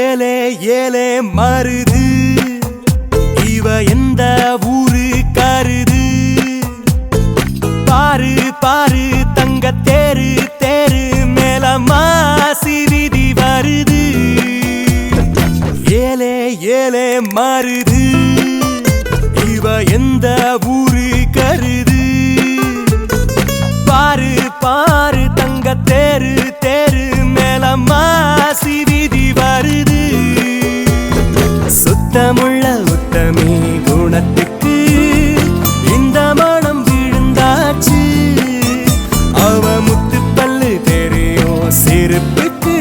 ஏலே ஏலே மருது இவ எந்த ஊரு கருது பாரு பாரு தங்க தேரு தேரு மேல மாசி விதி வருது ஏலே ஏலே மருது இவ எந்த ஊரு கருது பாரு பாரு தங்க தேரு தேரு மேல மாசி விதி வருது சுத்தமுள்ள உத்தமி குணத்துக்கு இந்த மனம் விழுந்தாச்சு அவ முத்து பல்லு தெரியும் சிரிப்புக்கு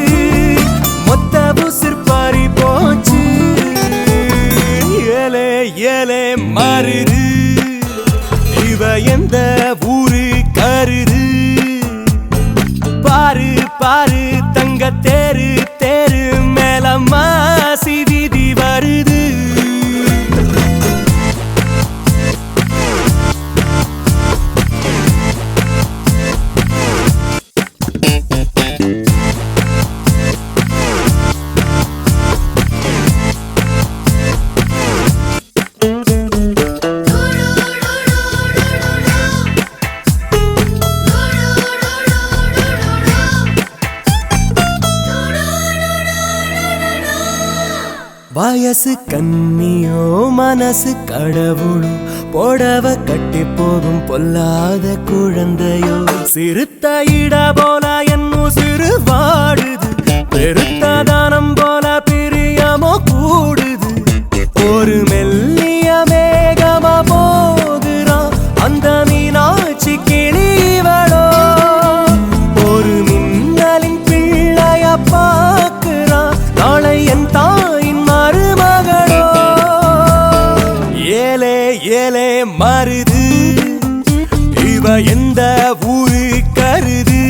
மொத்த புசிர் பாரி போச்சு ஏலே ஏலே மருது இவ எந்த ஊரு கருது பாரு பாரு தங்க தேரு தேரு மேல மாசி விதி வருது வயசு கண்ணியோ மனசு கடவுளோ போடவ கட்டி போகும் பொல்லாத குழந்தையோ சிறுத்த இட போல என்னும் சிறு வாடுது பெருத்த தானம் போல பிரியமோ கூடுது ஒரு மெல்லிய மேகமா போகிறான் அந்த மீனாட்சி கிளிவளோ ஒரு மின்னலின் பிள்ளைய பார்க்கிறான் நாளை என் தாயின் மருமகளோ ஏலே ஏலே மருது இவ எந்த ஊரு கருது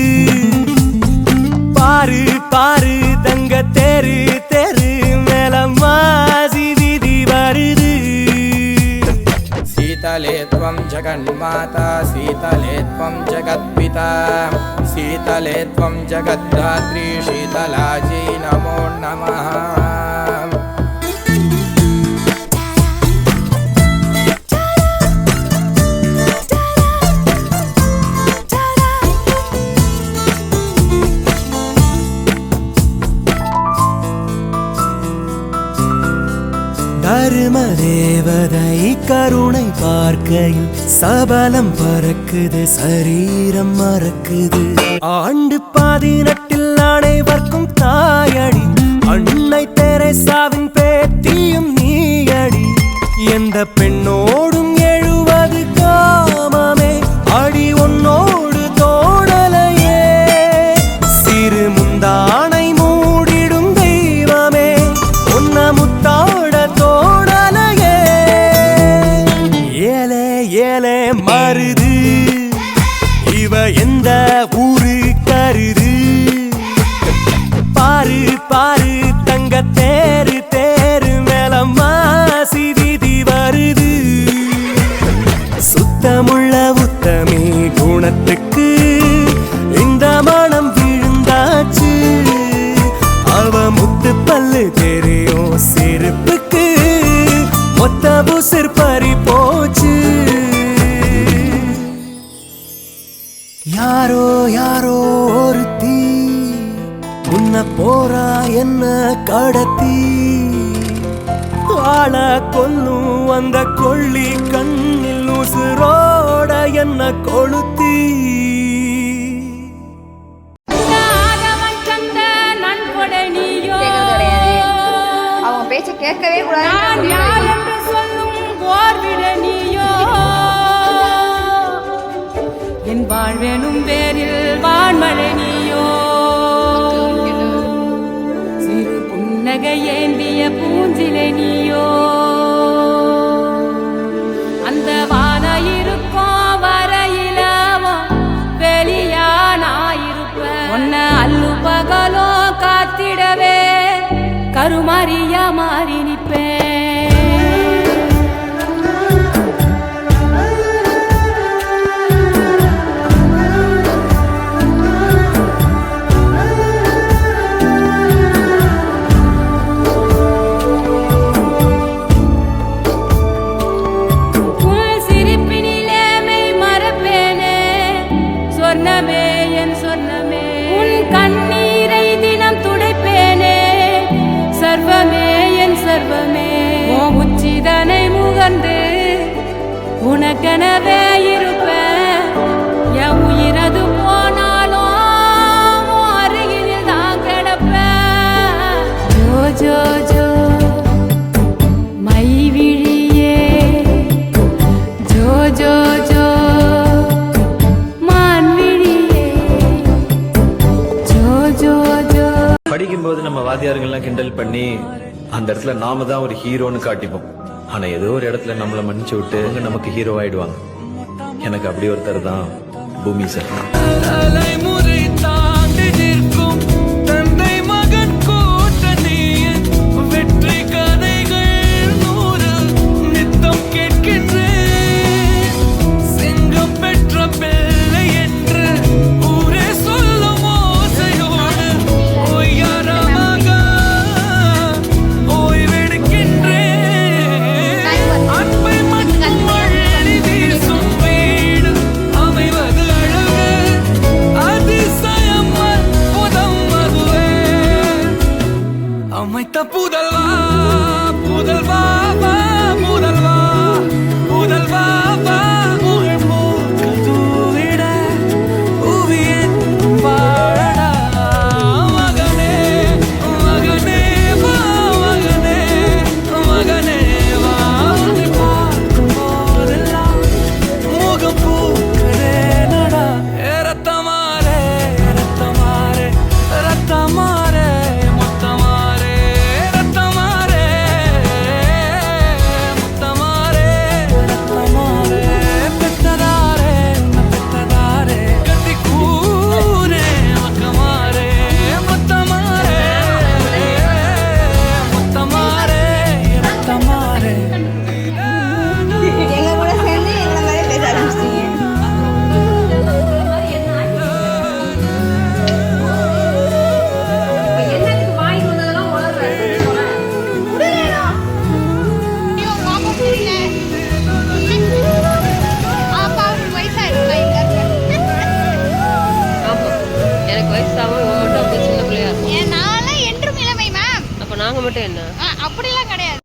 பாரு பாரு தங்க தேரு தேரு மேல மாசி விதி வருது शीतले त्वं जगन्माता शीतले त्वं जगत्पिता शीतले त्वं जगद्धात्री शीतलाजी नमो नमः தர்ம தேவதை கருணை பார்க்கையில் சபலம் பறக்குது சரீரம் மறக்குது ஆண்டு 18 அனைவர்க்கும் தாயடி அன்னை தெரேசாவின் பேத்தியும் நீயடி எந்த பெண்ணோடும் 70 காமமே அடி உன்னோடு தோடலையே சிறு முந்தானை மூடிடும் தெய்வமே உன்ன முத்தாட தோடலையே ஏலே ஏலே மருது இவ எந்த ஊரு கருது பாரு பாரு தங்க தேரு தேரு மேல மாசி விதி வருது சுத்தமுள்ள உத்தமி குணத்துக்கு இந்த மனம் விழுந்தாச்சு அவ முத்து பல்லு தெரியும் சிரிப்புக்கு மொத்த புசிர் பறி போச்சு யாரோ யாரோ ஒருத்தி உன்ன போறா என்ன கடத்தி ஆள கொல்லும் அந்த கொள்ளி கண்ணில் உசுரோட என்ன கொளுத்தி அவங்க பேச்ச கேட்கவே கூடாது என் வாழ்வேனும் பேரில் வான்மழை நீயோ சிறு புன்னகை ஏந்திய பூஞ்சிலை நீயோ அந்த வான இருக்கும் வரையிலவோ வெளியானாயிருப்ப உன்ன அல்லு பகலோ காத்திடவே கருமாரியா மாறி நிப்பேன் கர்வமே உன் உச்சிதனை முகந்து உனக்கெனவே இருப்பேன் என் உயிரது போனாலும் உன் அருகில் தான் கிடப்பேன் ஜோ ஜோ ஜோ மை விழியே ஜோ ஜோ ஜோ மான் விழியே ஜோ ஜோ ஜோ. படிக்கும்போது நம்ம வாத்தியார்கள்லாம் கிண்டல் பண்ணி அந்த இடத்துல நாம தான் ஒரு ஹீரோன்னு காட்டிப்போம். ஆனா ஏதோ ஒரு இடத்துல நம்மள மன்னிச்சு விட்டு அவங்க நமக்கு ஹீரோ ஆயிடுவாங்க. எனக்கு அப்படி ஒருத்தர் தான் பூமி சார். தலைமுறை தாண்டி நிற்கும் தந்தை மகன் கூட்டணியின் வெற்றி கதைகள் 100 நித்தம் கேட்கின்றேன். சிங்கம் பெற்ற பிள்ளை என்று ஊரே சொல்லும் ஓசையோடு ஒய்யாரமாக ஓய்வெடுக்கின்றேன். அன்பை மட்டும் அள்ளி வீசும் வீடு அமைவது அழகு அதிசயம் அற்புதம் அதுவே. அமைத்த புதல்வா புதல்வா வா, புதல்வா புதல்வா வா, உங்கள் மூக்கில் தூவிட புவியின் வாழடா. மகனே மகனே வா, மகனே மகனே வா, உன்னை பார்க்கும் போதெல்லாம் முகம் பூக்கிறே நடா. ரத்தமாரே ரத்தமாரே ரத்தமாரே முத்தமாரே ரத்தமாரே முத்தமாரே ரத்தமாரே பெத்ததாரே பெத்ததாரே கட்டி கூரே மக்கமாரே முத்தமாரே முத்தமாரே ரத்தமாரே. எங்க கூட சேர்ந்து எங்களை மாதிரி பேச ஆரம்பிச்சிட்டீங்க. என்னத்துக்கு வாங்கி வந்ததெல்லாம் முடியலடா. ஐயோ, மாமா புரியல. அப்பா அவருக்கு வயசாயிருக்கா இல்ல? ஆமா எனக்கு வயசாகவும் இவன் மட்டும் அப்படி சின்ன பிள்ளையா இருக்கும். ஏன் நான்லாம் என்றும் இளமை மேம். அப்ப நாங்க மட்டும் என்ன அப்படிலாம் கிடையாது.